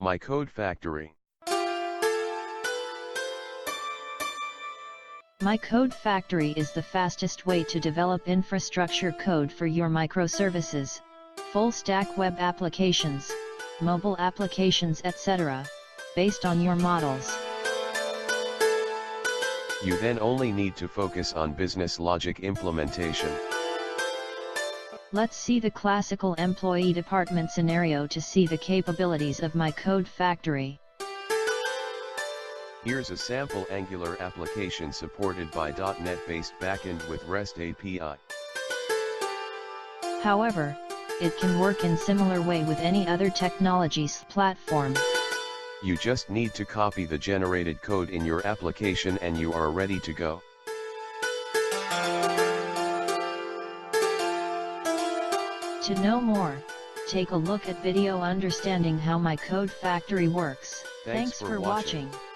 My Code Factory. My Code Factory is the fastest way to develop infrastructure code for your microservices, full-stack web applications, mobile applications, etc., based on your models. You then only need to focus on business logic implementation. Let's see the classical employee department scenario to see the capabilities of My Code Factory. Here's a sample Angular application supported by .NET-based backend with REST API. However, it can work in similar way with any other technologies platform. You just need to copy the generated code in your application and you are ready to go. To know more, take a look at video understanding how My Code Factory works. Thanks for watching. watching.